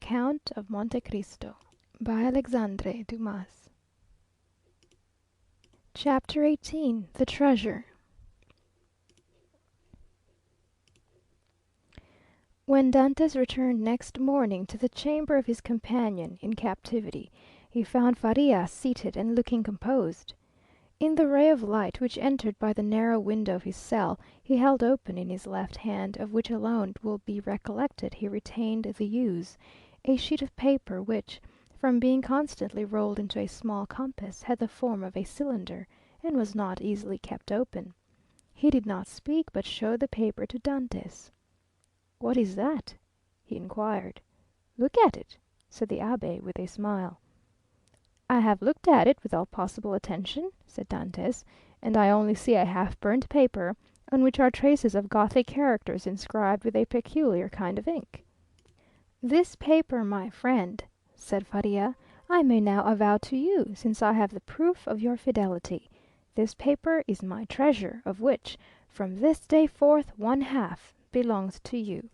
Count of Monte Cristo by Alexandre Dumas. Chapter 18. The Treasure. When Dantes returned next morning to the chamber of his companion in captivity, he found Faria seated and looking composed. In the ray of light which entered by the narrow window of his cell, he held open in his left hand, of which alone it will be recollected he retained the use, a sheet of paper which, from being constantly rolled into a small compass, had the form of a cylinder, and was not easily kept open. He did not speak, but showed the paper to Dantes. "What is that?" he inquired. "Look at it," said the abbé with a smile. "I have looked at it with all possible attention," said Dantes, "and I only see a half burnt paper, on which are traces of Gothic characters inscribed with a peculiar kind of ink." "This paper, my friend," said Faria, "I may now avow to you, since I have the proof of your fidelity. This paper is my treasure, of which, from this day forth, one half belongs to you."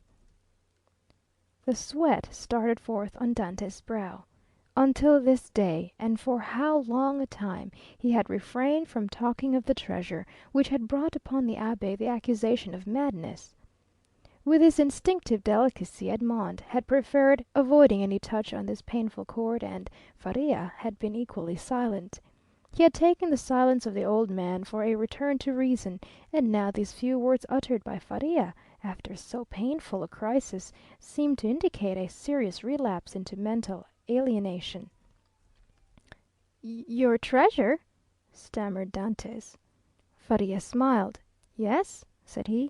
The sweat started forth on Dante's brow. Until this day, and for how long a time, he had refrained from talking of the treasure, which had brought upon the abbé the accusation of madness. With his instinctive delicacy, Edmond had preferred avoiding any touch on this painful chord, and Faria had been equally silent. He had taken the silence of the old man for a return to reason, and now these few words uttered by Faria, after so painful a crisis, seemed to indicate a serious relapse into mental alienation. "Your treasure?" stammered Dantes. Faria smiled. "Yes," said he.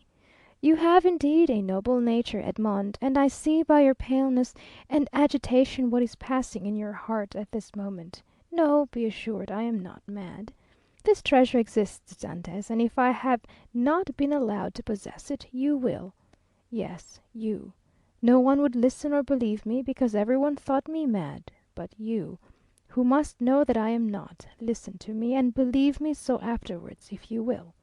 "You have indeed a noble nature, Edmond, and I see by your paleness and agitation what is passing in your heart at this moment. No, be assured I am not mad. This treasure exists, Dantes, and if I have not been allowed to possess it, you will. Yes, you. No one would listen or believe me, because everyone thought me mad. But you, who must know that I am not, listen to me, and believe me so afterwards, if you will."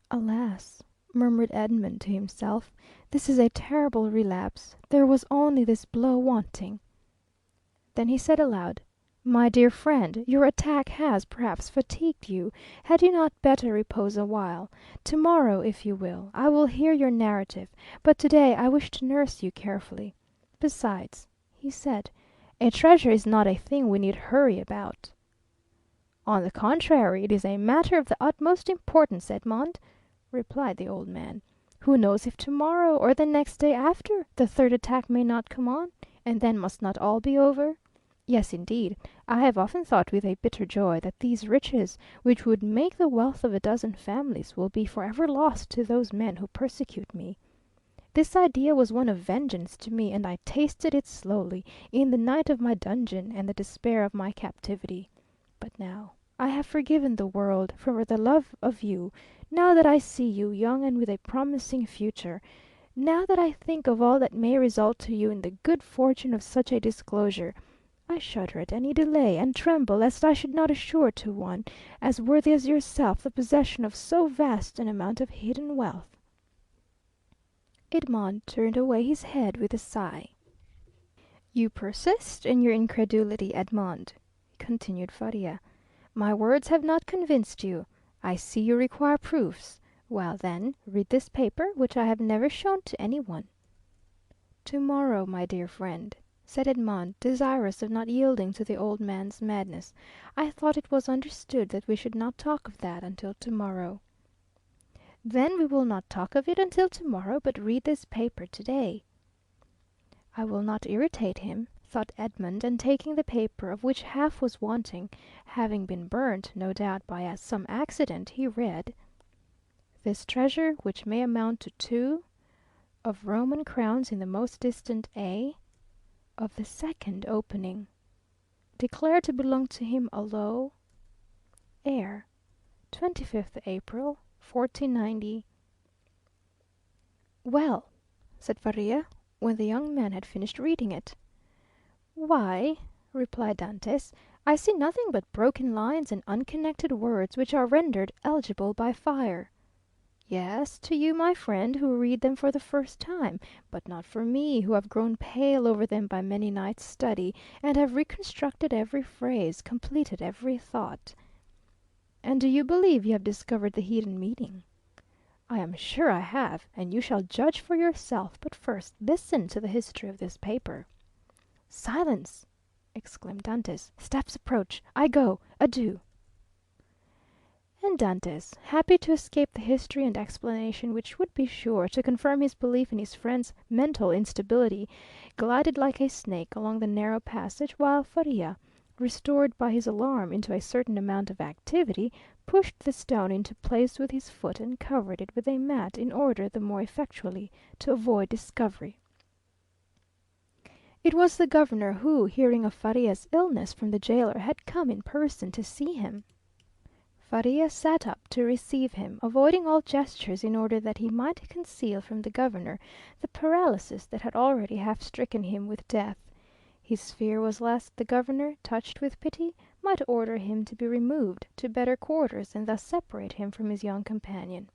"Alas!" murmured Edmond to himself, "this is a terrible relapse. There was only this blow wanting." Then he said aloud, "My dear friend, your attack has, perhaps, fatigued you. Had you not better repose a while? To-morrow, if you will, I will hear your narrative, but to-day I wish to nurse you carefully. Besides," he said, "a treasure is not a thing we need hurry about." "On the contrary, it is a matter of the utmost importance, Edmond," replied the old man. "Who knows if to-morrow, or the next day after, the third attack may not come on, and then must not all be over? Yes, indeed, I have often thought with a bitter joy that these riches, which would make the wealth of a dozen families, will be for ever lost to those men who persecute me. This idea was one of vengeance to me, and I tasted it slowly, in the night of my dungeon and the despair of my captivity. But now I have forgiven the world for the love of you, now that I see you young and with a promising future, now that I think of all that may result to you in the good fortune of such a disclosure, I shudder at any delay, and tremble lest I should not assure to one as worthy as yourself the possession of so vast an amount of hidden wealth." Edmond turned away his head with a sigh. "You persist in your incredulity, Edmond," continued Faria. "My words have not convinced you. I see you require proofs. Well, then, read this paper, which I have never shown to any one." "To-morrow, my dear friend," said Edmond, desirous of not yielding to the old man's madness. "I thought it was understood that we should not talk of that until to-morrow." "Then we will not talk of it until to-morrow, but read this paper to-day." "I will not irritate him," thought Edmond, and taking the paper, of which half was wanting, having been burnt, no doubt, by some accident, he read: "This treasure, which may amount to 2 of Roman crowns in the most distant A of the second opening, declared to belong to him alone, heir, 25th April, 1490. "Well," said Faria, when the young man had finished reading it. "Why," replied Dantes, "I see nothing but broken lines and unconnected words, which are rendered illegible by fire." Yes, to you, my friend, who read them for the first time, but not for me, who have grown pale over them by many nights' study, and have reconstructed every phrase, completed every thought." "And do you believe you have discovered the hidden meaning?" "I am sure I have, and you shall judge for yourself. But first listen to the history of this paper." "Silence!" exclaimed Dantès. "Steps approach. I go. Adieu!" And Dantès, happy to escape the history and explanation which would be sure to confirm his belief in his friend's mental instability, glided like a snake along the narrow passage, while Faria, restored by his alarm into a certain amount of activity, pushed the stone into place with his foot and covered it with a mat in order the more effectually to avoid discovery. It was the governor who, hearing of Faria's illness from the jailer, had come in person to see him. Faria sat up to receive him, avoiding all gestures in order that he might conceal from the governor the paralysis that had already half stricken him with death. His fear was lest the governor, touched with pity, might order him to be removed to better quarters and thus separate him from his young companion.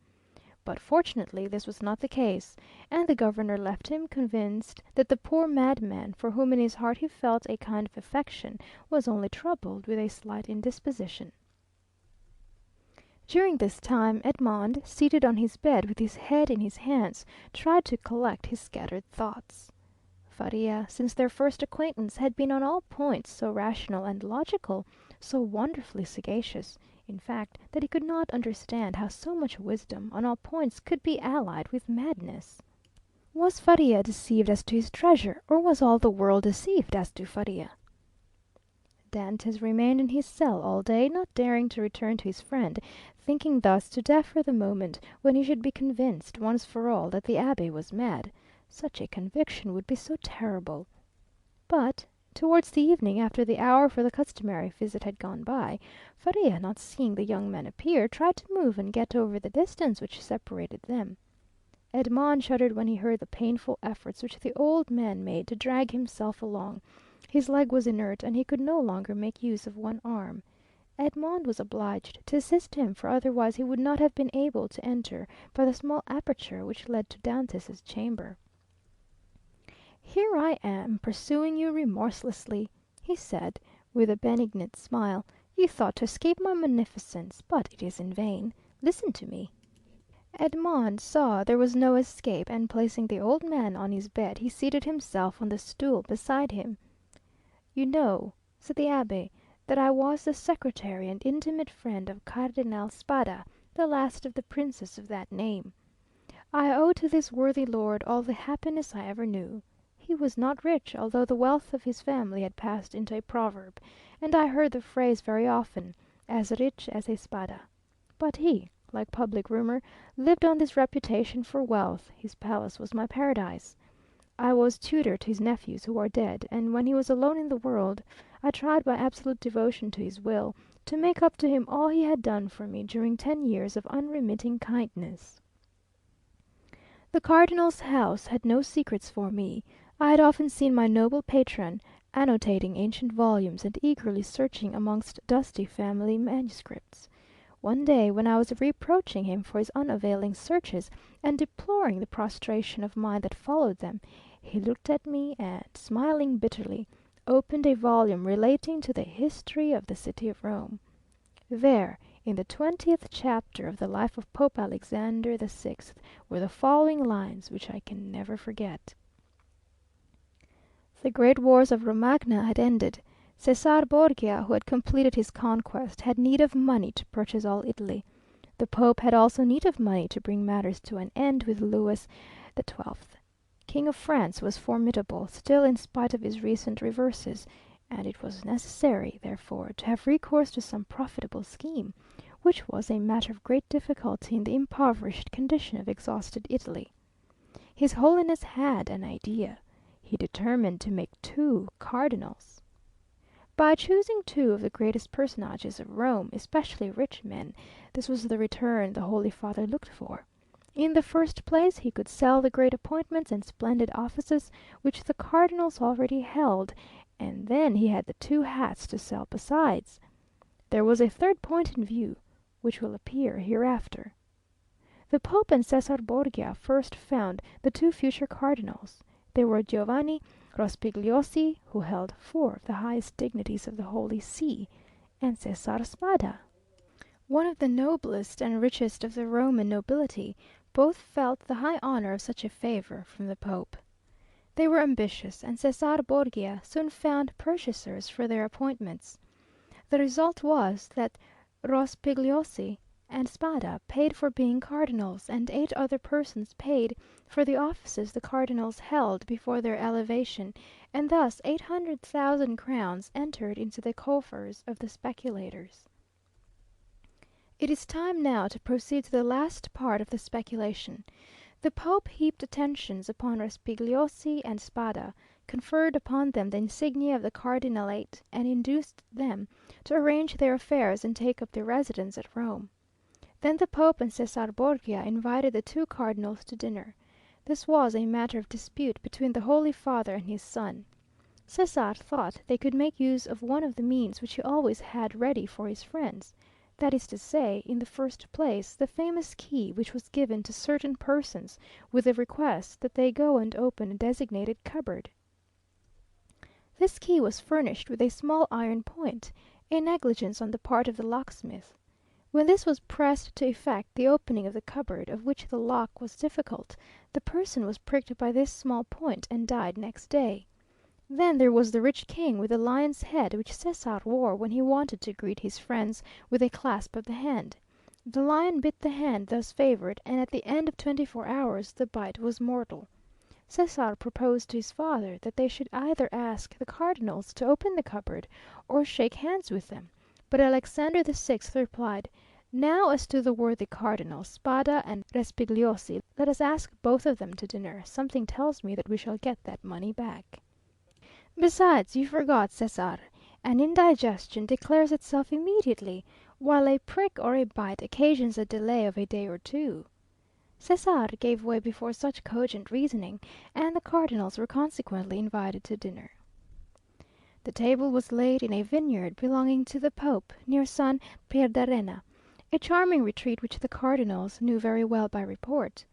But fortunately this was not the case, and the governor left him convinced that the poor madman, for whom in his heart he felt a kind of affection, was only troubled with a slight indisposition. During this time Edmond, seated on his bed with his head in his hands, tried to collect his scattered thoughts. Faria, since their first acquaintance, had been on all points so rational and logical, so wonderfully sagacious, in fact, that he could not understand how so much wisdom on all points could be allied with madness. Was Faria deceived as to his treasure, or was all the world deceived as to Faria? Dantès remained in his cell all day, not daring to return to his friend, thinking thus to defer the moment when he should be convinced once for all that the abbé was mad. Such a conviction would be so terrible. But towards the evening, after the hour for the customary visit had gone by, Faria, not seeing the young man appear, tried to move and get over the distance which separated them. Edmond shuddered when he heard the painful efforts which the old man made to drag himself along. His leg was inert, and he could no longer make use of one arm. Edmond was obliged to assist him, for otherwise he would not have been able to enter by the small aperture which led to Dantès' chamber. "Here I am, pursuing you remorselessly," he said, with a benignant smile. "You thought to escape my munificence, but it is in vain. Listen to me." Edmond saw there was no escape, and placing the old man on his bed, he seated himself on the stool beside him. "You know," said the abbé, "that I was the secretary and intimate friend of Cardinal Spada, the last of the princes of that name. I owe to this worthy lord all the happiness I ever knew. He was not rich, although the wealth of his family had passed into a proverb, and I heard the phrase very often, 'as rich as a Spada.' But he, like public rumour, lived on this reputation for wealth. His palace was my paradise. I was tutor to his nephews, who are dead, and when he was alone in the world, I tried by absolute devotion to his will to make up to him all he had done for me during 10 years of unremitting kindness. The cardinal's house had no secrets for me. I had often seen my noble patron annotating ancient volumes and eagerly searching amongst dusty family manuscripts. One day, when I was reproaching him for his unavailing searches, and deploring the prostration of mind that followed them, he looked at me and, smiling bitterly, opened a volume relating to the history of the city of Rome. There, in the 20th chapter of the life of Pope Alexander VI, were the following lines, which I can never forget. The great wars of Romagna had ended. Cæsar Borgia, who had completed his conquest, had need of money to purchase all Italy. The Pope had also need of money to bring matters to an end with Louis XII. King of France was formidable still in spite of his recent reverses, and it was necessary, therefore, to have recourse to some profitable scheme, which was a matter of great difficulty in the impoverished condition of exhausted Italy. His Holiness had an idea. He determined to make 2 cardinals. By choosing 2 of the greatest personages of Rome, especially rich men, this was the return the Holy Father looked for. In the first place, he could sell the great appointments and splendid offices which the cardinals already held, and then he had the 2 hats to sell besides. There was a third point in view, which will appear hereafter. The Pope and Cesar Borgia first found the two future cardinals. They were Giovanni Rospigliosi, who held four of the highest dignities of the Holy See, and Cesar Spada, one of the noblest and richest of the Roman nobility. Both felt the high honour of such a favour from the Pope. They were ambitious, and Cesar Borgia soon found purchasers for their appointments. The result was that Rospigliosi and Spada paid for being cardinals, and 8 other persons paid for the offices the cardinals held before their elevation, and thus 800,000 crowns entered into the coffers of the speculators. It is time now to proceed to the last part of the speculation. The Pope heaped attentions upon Rospigliosi and Spada, conferred upon them the insignia of the cardinalate, and induced them to arrange their affairs and take up their residence at Rome. Then the Pope and Cesar Borgia invited the two cardinals to dinner. This was a matter of dispute between the Holy Father and his son. Cesar thought they could make use of one of the means which he always had ready for his friends. That is to say, in the first place, the famous key which was given to certain persons with the request that they go and open a designated cupboard. This key was furnished with a small iron point, a negligence on the part of the locksmith. When this was pressed to effect the opening of the cupboard, of which the lock was difficult, the person was pricked by this small point and died next day. Then there was the rich king with the lion's head which César wore when he wanted to greet his friends with a clasp of the hand. The lion bit the hand thus favoured, and at the end of 24 hours the bite was mortal. César proposed to his father that they should either ask the cardinals to open the cupboard or shake hands with them, but Alexander VI replied, "Now as to the worthy cardinals, Spada and Respigliosi, let us ask both of them to dinner. Something tells me that we shall get that money back. Besides, you forgot, César, an indigestion declares itself immediately, while a prick or a bite occasions a delay of a day or two." César gave way before such cogent reasoning, and the cardinals were consequently invited to dinner. The table was laid in a vineyard belonging to the Pope, near San Pierdarena, a charming retreat which the cardinals knew very well by report.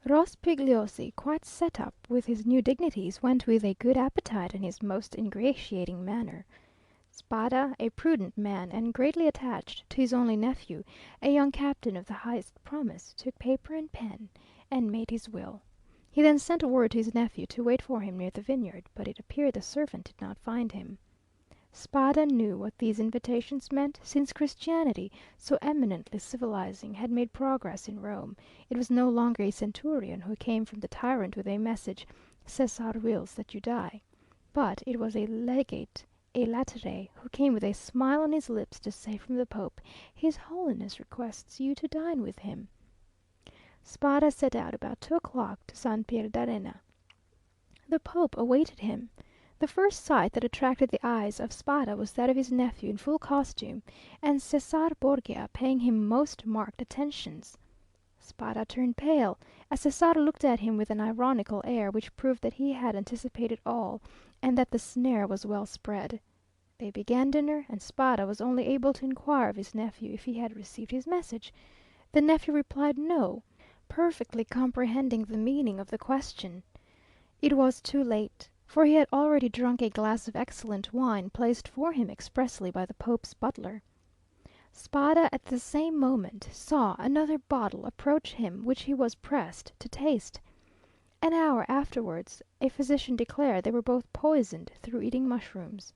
Rospigliosi, quite set up with his new dignities, went with a good appetite and his most ingratiating manner. Spada, a prudent man, and greatly attached to his only nephew, a young captain of the highest promise, took paper and pen, and made his will. He then sent word to his nephew to wait for him near the vineyard, but it appeared the servant did not find him. Spada knew what these invitations meant, since Christianity, so eminently civilizing, had made progress in Rome. It was no longer a centurion who came from the tyrant with a message, "Cæsar wills that you die," but it was a legate, a latere, who came with a smile on his lips to say from the Pope, "His Holiness requests you to dine with him." Spada set out about 2 o'clock to San Pierdarena. The Pope awaited him. The first sight that attracted the eyes of Spada was that of his nephew in full costume, and Cesar Borgia paying him most marked attentions. Spada turned pale, as Cesar looked at him with an ironical air, which proved that he had anticipated all, and that the snare was well spread. They began dinner, and Spada was only able to inquire of his nephew if he had received his message. The nephew replied no, perfectly comprehending the meaning of the question. It was too late, for he had already drunk a glass of excellent wine placed for him expressly by the Pope's butler. Spada at the same moment saw another bottle approach him which he was pressed to taste. An hour afterwards a physician declared they were both poisoned through eating mushrooms.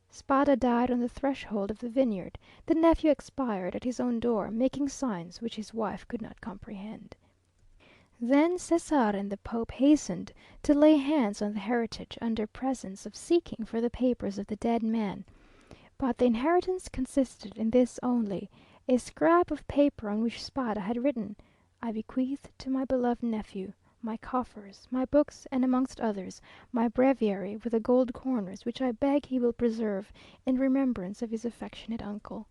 Spada died on the threshold of the vineyard. The nephew expired at his own door, making signs which his wife could not comprehend. Then César and the Pope hastened to lay hands on the heritage, under presence of seeking for the papers of the dead man. But the inheritance consisted in this only, a scrap of paper on which Spada had written, "I bequeath to my beloved nephew my coffers, my books, and amongst others, my breviary with the gold corners, which I beg he will preserve in remembrance of his affectionate uncle."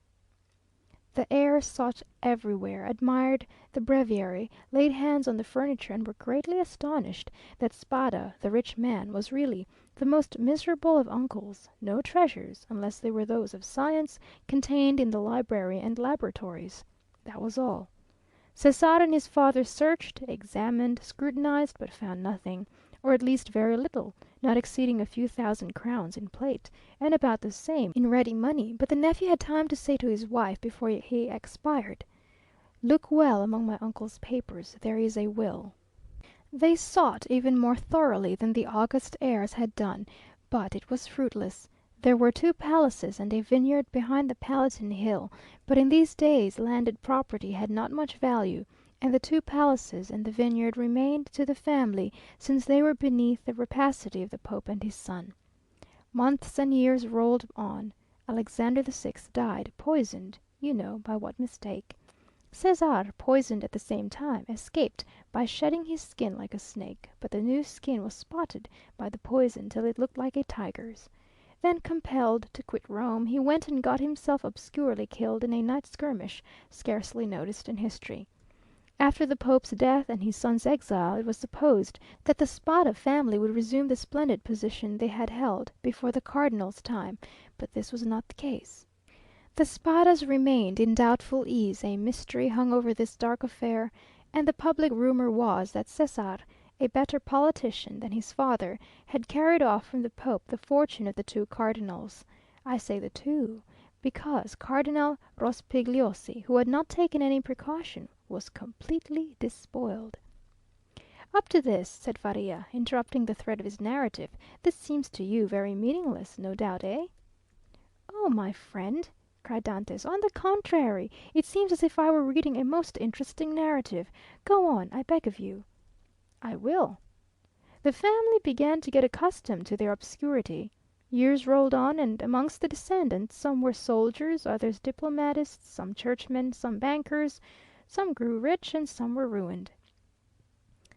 The heir sought everywhere, admired the breviary, laid hands on the furniture, and were greatly astonished that Spada, the rich man, was really the most miserable of uncles. No treasures, unless they were those of science, contained in the library and laboratories. That was all. Cesare and his father searched, examined, scrutinized, but found nothing, or at least very little, not exceeding a few thousand crowns in plate, and about the same in ready money; but the nephew had time to say to his wife before he expired, "Look well among my uncle's papers, there is a will." They sought even more thoroughly than the august heirs had done, but it was fruitless. There were two palaces and a vineyard behind the Palatine Hill, but in these days landed property had not much value, and the two palaces and the vineyard remained to the family, since they were beneath the rapacity of the Pope and his son. Months and years rolled on. Alexander VI died, poisoned, you know by what mistake. César, poisoned at the same time, escaped by shedding his skin like a snake, but the new skin was spotted by the poison till it looked like a tiger's. Then, compelled to quit Rome, he went and got himself obscurely killed in a night skirmish, scarcely noticed in history. After the Pope's death and his son's exile, it was supposed that the Spada family would resume the splendid position they had held before the Cardinal's time, but this was not the case. The Spadas remained in doubtful ease, a mystery hung over this dark affair, and the public rumour was that César, a better politician than his father, had carried off from the Pope the fortune of the two cardinals. I say the two, because Cardinal Rospigliosi, who had not taken any precaution, was completely despoiled. "Up to this," said Faria, interrupting the thread of his narrative, "this seems to you very meaningless, no doubt, eh?" "Oh, my friend!" cried Dantès, "on the contrary, it seems as if I were reading a most interesting narrative. Go on, I beg of you." "I will. The family began to get accustomed to their obscurity. Years rolled on, and amongst the descendants some were soldiers, others diplomatists, some churchmen, some bankers, some grew rich, and some were ruined.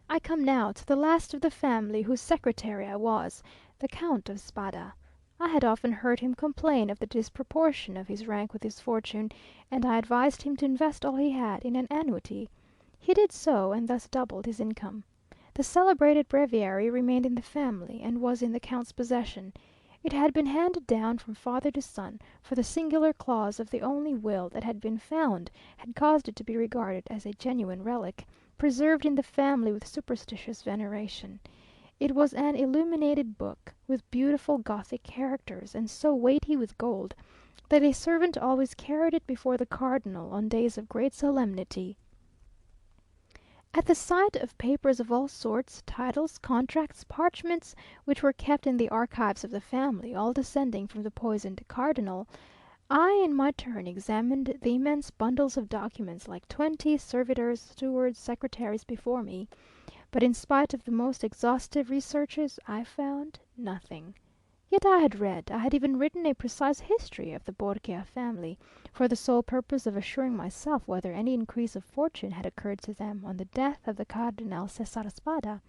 I come now to the last of the family whose secretary I was, the Count of Spada. I had often heard him complain of the disproportion of his rank with his fortune, and I advised him to invest all he had in an annuity. He did so, and thus doubled his income. The celebrated breviary remained in the family, and was in the Count's possession. It had been handed down from father to son, for the singular clause of the only will that had been found had caused it to be regarded as a genuine relic, preserved in the family with superstitious veneration. It was an illuminated book, with beautiful Gothic characters, and so weighty with gold, that a servant always carried it before the cardinal on days of great solemnity. At the sight of papers of all sorts, titles, contracts, parchments, which were kept in the archives of the family, all descending from the poisoned cardinal, I in my turn examined the immense bundles of documents like 20 servitors, stewards, secretaries before me. But in spite of the most exhaustive researches, I found nothing. Yet I had read, I had even written a precise history of the Borgia family, for the sole purpose of assuring myself whether any increase of fortune had occurred to them on the death of the Cardinal Cesar Spada,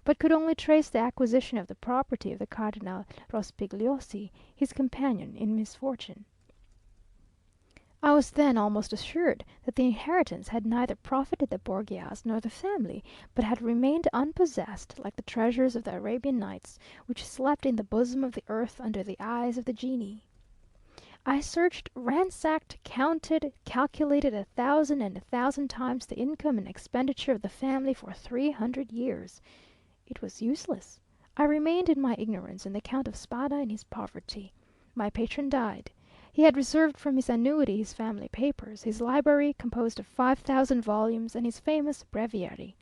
but could only trace the acquisition of the property of the Cardinal Rospigliosi, his companion in misfortune. I was then almost assured that the inheritance had neither profited the Borgias nor the family, but had remained unpossessed, like the treasures of the Arabian Nights, which slept in the bosom of the earth under the eyes of the genii. I searched, ransacked, counted, calculated 1,000 and 1,000 times the income and expenditure of the family for 300 years. It was useless. I remained in my ignorance, and the Count of Spada in his poverty. My patron died. He had reserved from his annuity his family papers, his library, composed of 5,000 volumes, and his famous breviary.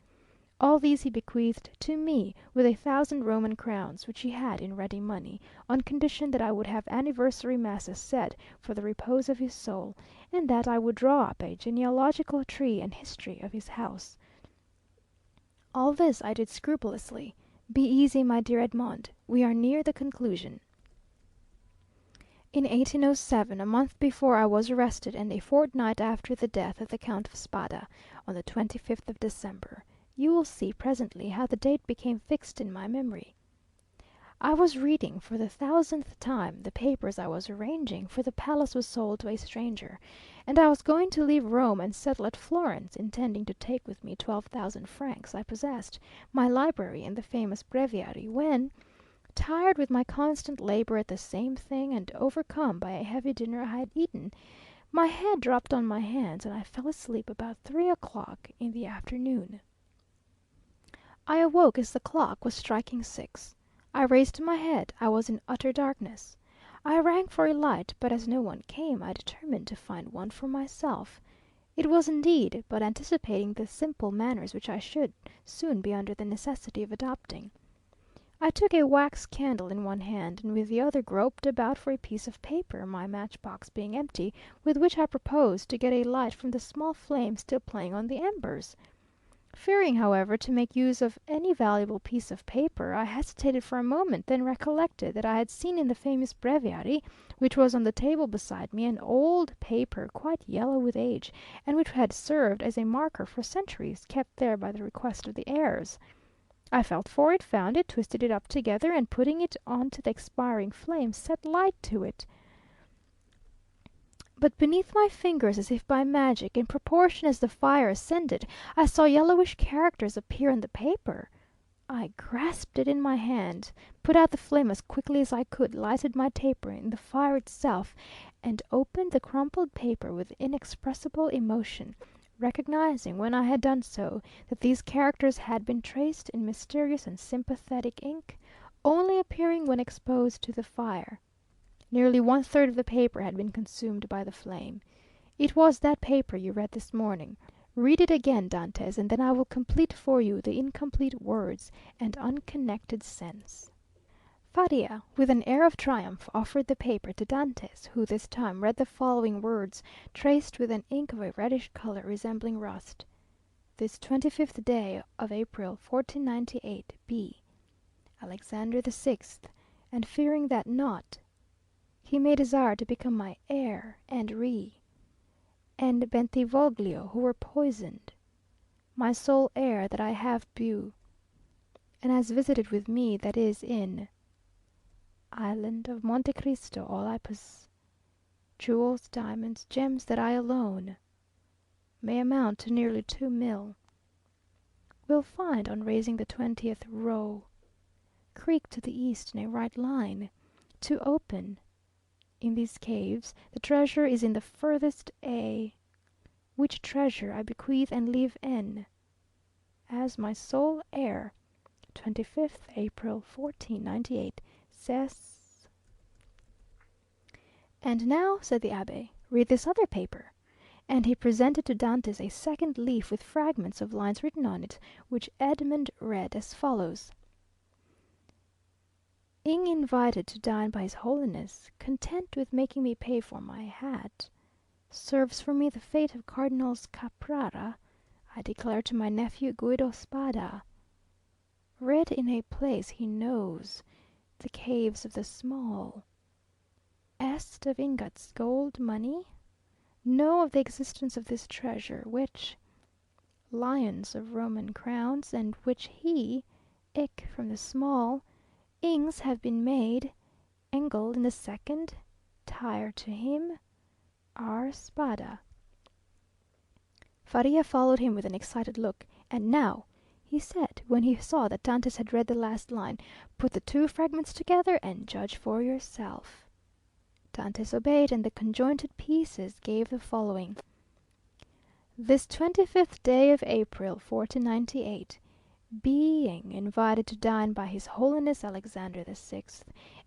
All these he bequeathed to me, with 1,000 Roman crowns, which he had in ready money, on condition that I would have anniversary masses said for the repose of his soul, and that I would draw up a genealogical tree and history of his house. All this I did scrupulously. Be easy, my dear Edmond, we are near the conclusion. In 1807, a month before I was arrested, and a fortnight after the death of the Count of Spada, on the 25th of December, you will see presently how the date became fixed in my memory. I was reading for the 1,000th time the papers I was arranging, for the palace was sold to a stranger, and I was going to leave Rome and settle at Florence, intending to take with me 12,000 francs I possessed, my library, and the famous breviary, when, tired with my constant labour at the same thing, and overcome by a heavy dinner I had eaten, My head dropped on my hands, and I fell asleep about 3 o'clock in the afternoon. I awoke as the clock was striking 6. I raised my head. I was in utter darkness. I rang for a light, but as no one came, I determined to find one for myself. It was indeed but anticipating the simple manners which I should soon be under the necessity of adopting. I took a wax candle in one hand, and with the other groped about for a piece of paper, my match-box being empty, with which I proposed to get a light from the small flame still playing on the embers. Fearing, however, to make use of any valuable piece of paper, I hesitated for a moment, then recollected that I had seen in the famous breviary, which was on the table beside me, an old paper, quite yellow with age, and which had served as a marker for centuries, kept there by the request of the heirs. I felt for it, found it, twisted it up together, and putting it on to the expiring flame, set light to it. But beneath my fingers, as if by magic, in proportion as the fire ascended, I saw yellowish characters appear on the paper. I grasped it in my hand, put out the flame as quickly as I could, lighted my taper in the fire itself, and opened the crumpled paper with inexpressible emotion, recognizing, when I had done so, that these characters had been traced in mysterious and sympathetic ink, only appearing when exposed to the fire. Nearly one-third of the paper had been consumed by the flame. It was that paper you read this morning. Read it again, Dantès, and then I will complete for you the incomplete words and unconnected sense." Faria, with an air of triumph, offered the paper to Dantès, who this time read the following words, traced with an ink of a reddish colour resembling rust: "This 25th day of April, 1498, B. Alexander VI, and fearing that not he may desire to become my heir, and Bentivoglio, who were poisoned, my sole heir that I have bew, and has visited with me, that is in island of Monte Cristo, all I possess, jewels, diamonds, gems, that I alone may amount to nearly 2 mil, will find on raising the 20th row, creek to the east in a right line, to open in these caves, the treasure is in the furthest A, which treasure I bequeath and leave N, as my sole heir, 25th April, 1498, says." "And now," said the Abbé, "read this other paper." And he presented to Dantès a second leaf with fragments of lines written on it, which Edmund read as follows: "Ing invited to dine by his Holiness, content with making me pay for my hat, serves for me the fate of Cardinals Caprara, I declare to my nephew Guido Spada, read in a place he knows, the caves of the small, est of ingots, gold, money, know of the existence of this treasure, which lions of Roman crowns, and which he, ick from the small, ings have been made, Engel in the second, tire to him, R. Spada." Faria followed him with an excited look. "And now," he said, when he saw that Dantès had read the last line, "put the two fragments together, and judge for yourself." Dantès obeyed, and the conjointed pieces gave the following: "This 25th day of April, 1498, being invited to dine by his Holiness Alexander VI,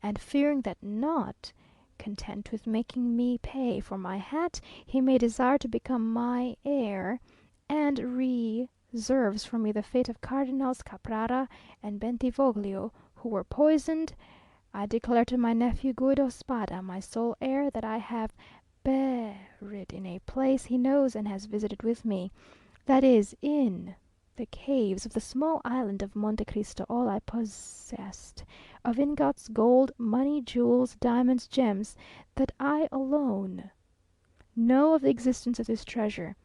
and fearing that not, content with making me pay for my hat, he may desire to become my heir, and reserves for me the fate of Cardinals Caprara and Bentivoglio, who were poisoned, I declare to my nephew Guido Spada, my sole heir, that I have buried in a place he knows and has visited with me, that is in the caves of the small island of Monte Cristo, all I possessed of ingots, gold, money, jewels, diamonds, gems, that I alone know of the existence of this treasure,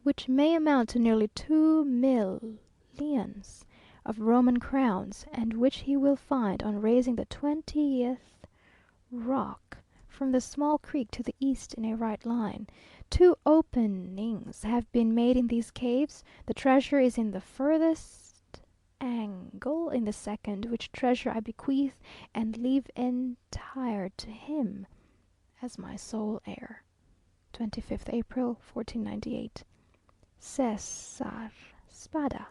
which may amount to nearly 2 millions of Roman crowns, and which he will find on raising the 20th rock from the small creek to the east in a right line. 2 openings have been made in these caves. The treasure is in the furthest angle in the second, which treasure I bequeath and leave entire to him as my sole heir." 25th April, 1498. César Spada.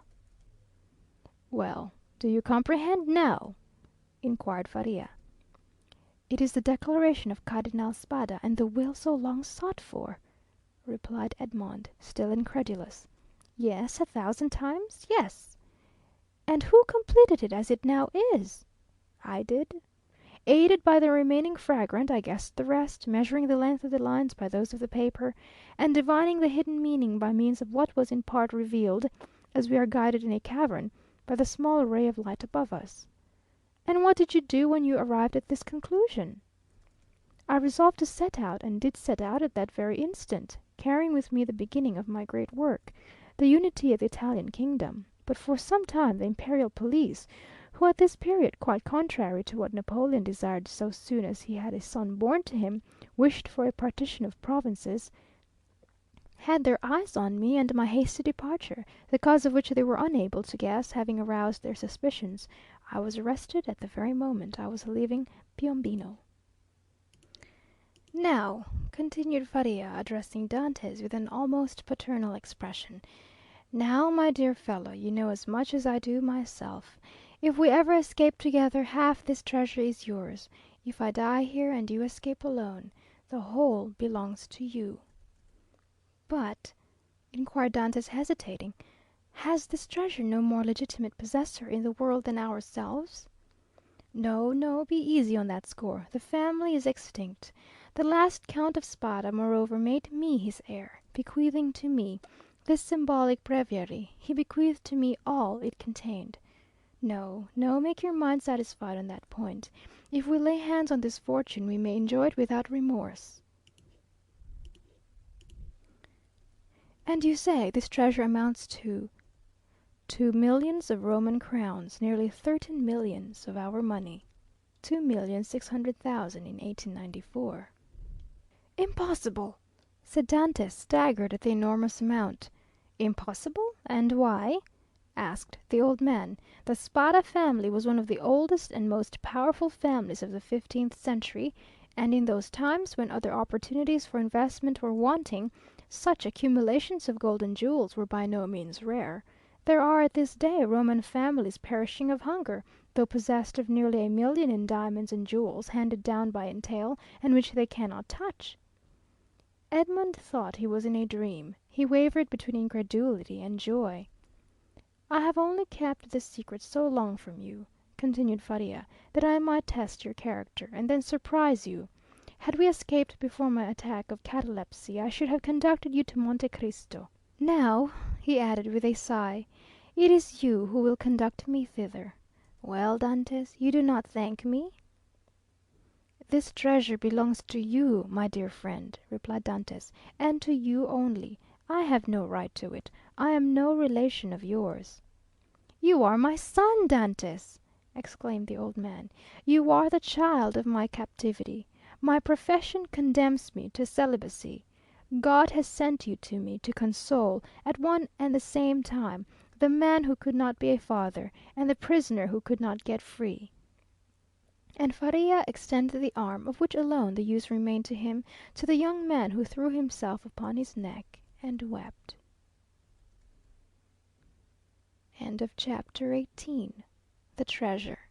"Well, do you comprehend now?" inquired Faria. "It is the declaration of Cardinal Spada, and the will so long sought for," replied Edmond, still incredulous. "Yes, 1,000 times, yes." "And who completed it as it now is?" "I did. Aided by the remaining fragment, I guessed the rest, measuring the length of the lines by those of the paper, and divining the hidden meaning by means of what was in part revealed, as we are guided in a cavern, by the small ray of light above us." "And what did you do when you arrived at this conclusion?" "I resolved to set out, and did set out at that very instant, carrying with me the beginning of my great work, the unity of the Italian kingdom. But for some time the imperial police, who at this period, quite contrary to what Napoleon desired so soon as he had a son born to him, wished for a partition of provinces, had their eyes on me and my hasty departure, the cause of which they were unable to guess, having aroused their suspicions. I was arrested at the very moment I was leaving Piombino." "Now," continued Faria, addressing Dantès with an almost paternal expression, "now, my dear fellow, you know as much as I do myself. If we ever escape together, half this treasure is yours. If I die here, and you escape alone, the whole belongs to you." "But," inquired Dantès, hesitating, "has this treasure no more legitimate possessor in the world than ourselves?" "No, no, be easy on that score. The family is extinct. The last Count of Spada, moreover, made me his heir, bequeathing to me this symbolic breviary. He bequeathed to me all it contained. No, no, make your mind satisfied on that point. If we lay hands on this fortune, we may enjoy it without remorse." "And you say this treasure amounts to—" "2 millions of Roman crowns, nearly 13 millions of our money. 2,600,000 in 1894." "Impossible!" said Dantès, staggered at the enormous amount. "Impossible! And why?" asked the old man. "The Spada family was one of the oldest and most powerful families of the 15th century, and in those times, when other opportunities for investment were wanting, such accumulations of gold and jewels were by no means rare. There are at this day Roman families perishing of hunger, though possessed of nearly 1 million in diamonds and jewels, handed down by entail, and which they cannot touch." Edmond thought he was in a dream. He wavered between incredulity and joy. "I have only kept this secret so long from you," continued Faria, "that I might test your character, and then surprise you. Had we escaped before my attack of catalepsy, I should have conducted you to Monte Cristo. Now," he added with a sigh, "it is you who will conduct me thither. Well, Dantès, you do not thank me?" "This treasure belongs to you, my dear friend," replied Dantès, "and to you only. I have no right to it. I am no relation of yours." "You are my son, Dantès!" exclaimed the old man. "You are the child of my captivity. My profession condemns me to celibacy. God has sent you to me to console, at one and the same time, the man who could not be a father, and the prisoner who could not get free." And Faria extended the arm, of which alone the use remained to him, to the young man, who threw himself upon his neck and wept. Chapter 18. The Treasure.